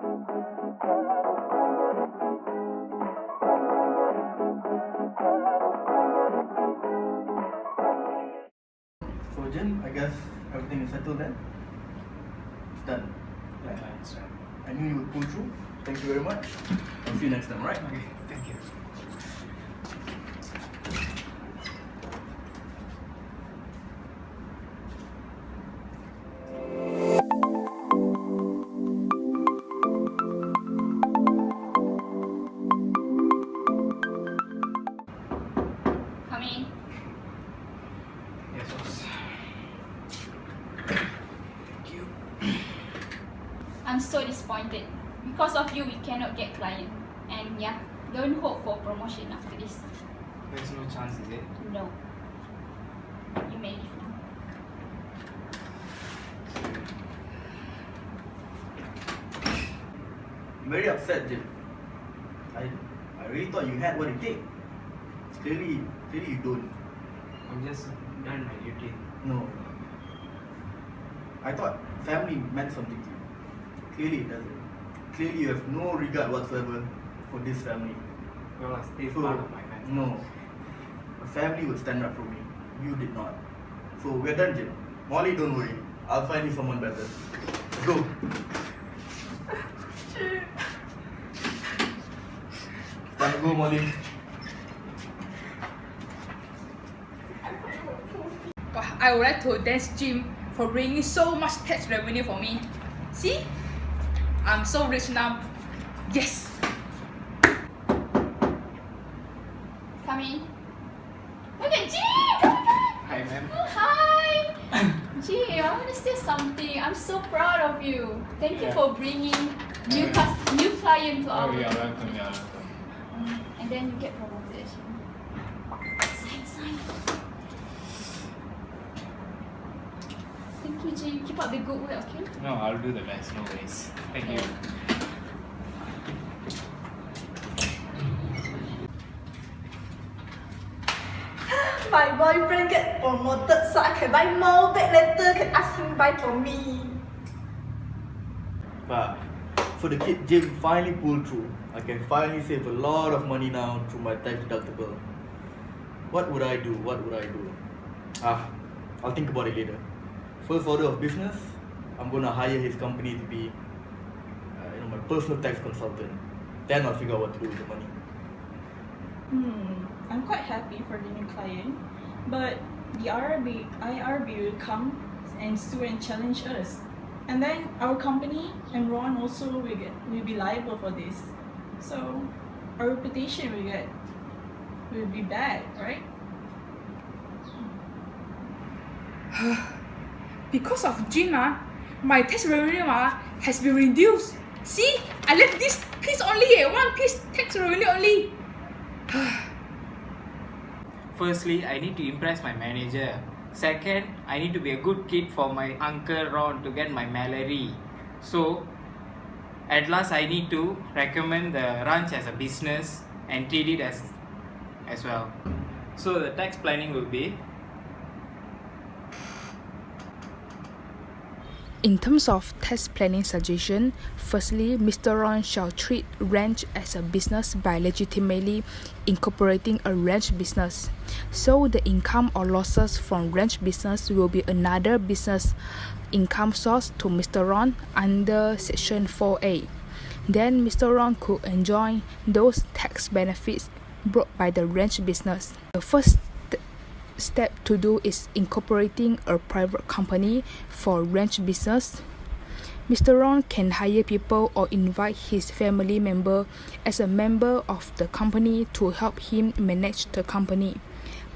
So Jin, I guess everything is settled then? It's done. Yeah, I understand. I knew you would pull through. Thank you very much. I'll see you next time, right? Okay, thank you. Come in. Yes, boss. Thank you. I'm so disappointed. Because of you, we cannot get client. And yeah, don't hope for promotion after this. There's no chance, is it? No. You may leave now. I'm very upset, Jin. I really thought you had what it takes. Clearly you don't. I'm just done my duty. No. I thought family meant something to you. Clearly it doesn't. Clearly you have no regard whatsoever for this family. Well, I stay So, part of my family. no. A family would stand up for me. You did not. So we're done, Jin. Molly, don't worry. I'll find you someone better. Let's go. Time to go, Molly. I would like to thank Jim for bringing so much tax revenue for me. See? I'm so rich now. Yes! Come in. Look at Jim! Come on! Hi, ma'am. Hi! Jim, I want to say something. I'm so proud of you. Thank you Yeah. for bringing new client to our Oh, yeah, welcome, yeah, welcome. And then you get promoted. Sign. Thank you, Jim. Keep up the good work, okay? No, I'll do the best, no worries. Thank you. My boyfriend get promoted so I can buy more bag later, can ask him buy for me. But so the kid Jim finally pulled through. I can finally save a lot of money now through my tax deductible. What would I do? I'll think about it later. First order of business, I'm gonna hire his company to be my personal tax consultant. Then I'll figure out what to do with the money. I'm quite happy for the new client, but the IRB will come and sue and challenge us. And then our company and Ron also will be liable for this. So our reputation will be bad, right? Because of Jim, my tax revenue has been reduced. See? I left this piece only, one piece tax revenue only. Firstly, I need to impress my manager. Second, I need to be a good kid for my uncle Ron to get my Mallory. So, at last I need to recommend the ranch as a business and treat it as well. So the tax planning will be In terms of tax planning suggestion, firstly, Mr. Ron shall treat ranch as a business by legitimately incorporating a ranch business. So the income or losses from ranch business will be another business income source to Mr. Ron under Section 4A. Then Mr. Ron could enjoy those tax benefits brought by the ranch business. The first step to do is incorporating a private company for ranch business. Mr. Ron can hire people or invite his family member as a member of the company to help him manage the company.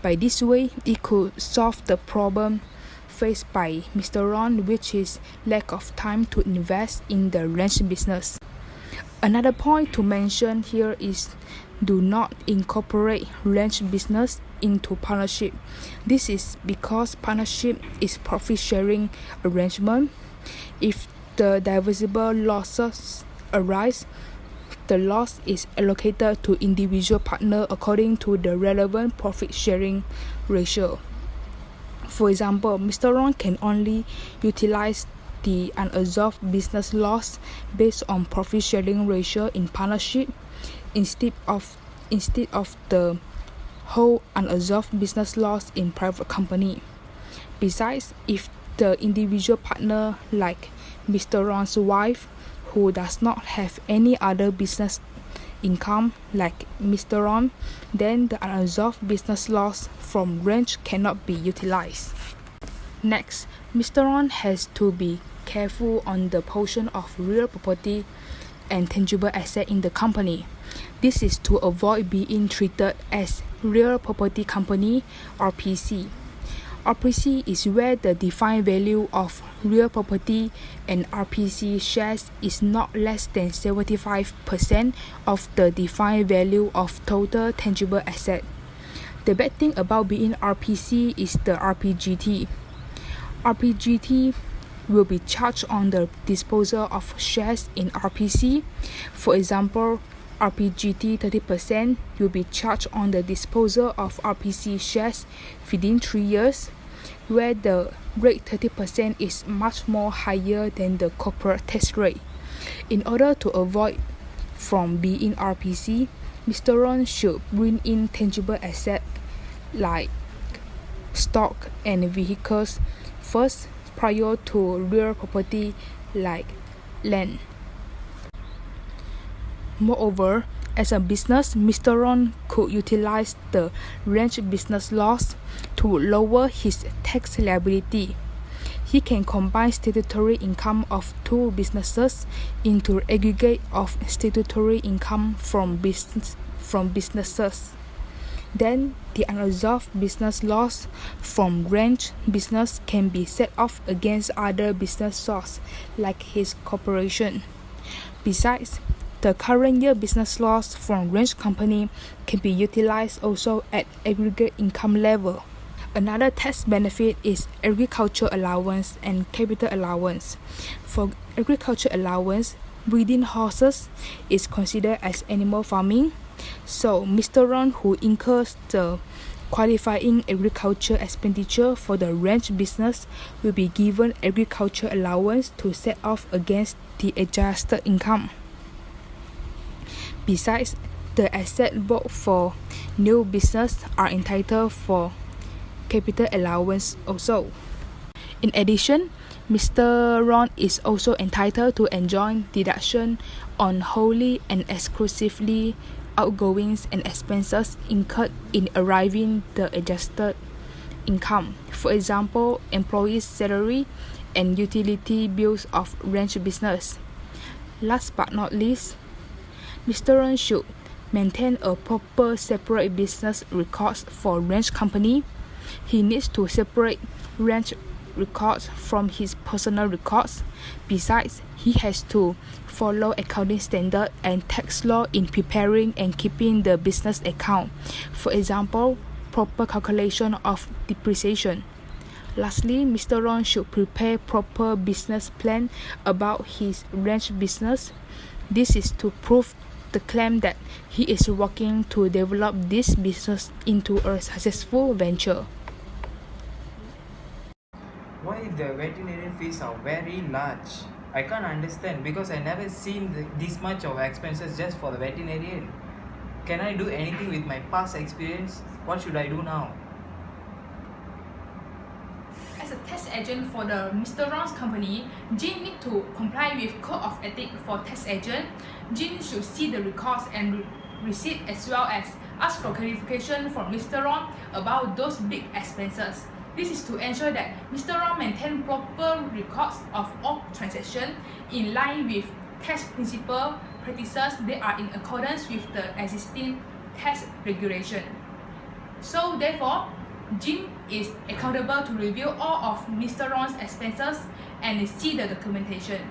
By this way, it could solve the problem faced by Mr. Ron, which is lack of time to invest in the ranch business. Another point to mention here is do not incorporate ranch business into partnership. This is because partnership is profit sharing arrangement. If the divisible losses arise, the loss is allocated to individual partner according to the relevant profit sharing ratio. For example, Mr. Ron can only utilize the unabsorbed business loss based on profit sharing ratio in partnership instead of the whole unabsorbed business loss in private company. Besides, if the individual partner, like Mr. Ron's wife, who does not have any other business income like Mr. Ron, then the unabsorbed business loss from ranch cannot be utilized. Next, Mr. Ron has to be careful on the portion of real property and tangible asset in the company. This is to avoid being treated as real property company, RPC. RPC is where the defined value of real property and RPC shares is not less than 75% of the defined value of total tangible asset. The bad thing about being RPC is the RPGT. RPGT will be charged on the disposal of shares in RPC. For example, RPGT 30% will be charged on the disposal of RPC shares within 3 years, where the rate 30% is much more higher than the corporate tax rate. In order to avoid from being RPC, Mr. Ron should bring in tangible assets like stock and vehicles first prior to real property like land. Moreover, as a business, Mr. Ron could utilize the ranch business loss to lower his tax liability. He can combine statutory income of two businesses into aggregate of statutory income from businesses. Then the unabsorbed business loss from ranch business can be set off against other business sources like his corporation. Besides, the current year business loss from ranch company can be utilized also at aggregate income level. Another tax benefit is agriculture allowance and capital allowance. For agriculture allowance, breeding horses is considered as animal farming. So Mr. Ron, who incurs the qualifying agriculture expenditure for the ranch business, will be given agriculture allowance to set off against the adjusted income. Besides, the assets bought for new business are entitled for capital allowance also. In addition, Mr. Ron is also entitled to enjoy deduction on wholly and exclusively outgoings and expenses incurred in arriving the adjusted income. For example, employees' salary and utility bills of ranch business. Last but not least, Mr. Ron should maintain a proper separate business records for ranch company. He needs to separate ranch records from his personal records. Besides, he has to follow accounting standard and tax law in preparing and keeping the business account. For example, proper calculation of depreciation. Lastly, Mr. Ron should prepare proper business plan about his ranch business. This is to prove the claim that he is working to develop this business into a successful venture. Why the veterinarian fees are very large? I can't understand because I never seen this much of expenses just for the veterinarian. Can I do anything with my past experience? What should I do now? As a tax agent for the Mr. Ron's company, Jin need to comply with Code of Ethics for tax agent. Jin should see the records and receipt as well as ask for clarification from Mr. Ron about those big expenses. This is to ensure that Mr. Ron maintain proper records of all transactions in line with tax principle practices that are in accordance with the existing tax regulation. So therefore, Jim is accountable to review all of Mr. Ron's expenses and see the documentation.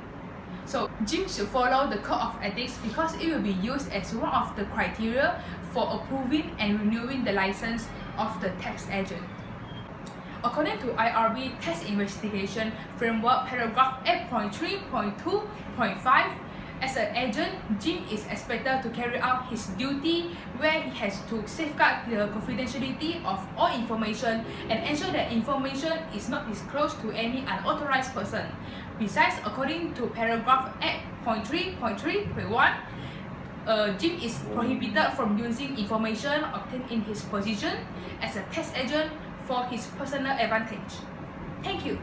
So Jim should follow the Code of Ethics because it will be used as one of the criteria for approving and renewing the license of the tax agent. According to IRB Tax Investigation Framework Paragraph 8.3.2.5, as an agent, Jim is expected to carry out his duty where he has to safeguard the confidentiality of all information and ensure that information is not disclosed to any unauthorized person. Besides, according to paragraph 8.3.3.1, Jim is prohibited from using information obtained in his position as a test agent for his personal advantage. Thank you.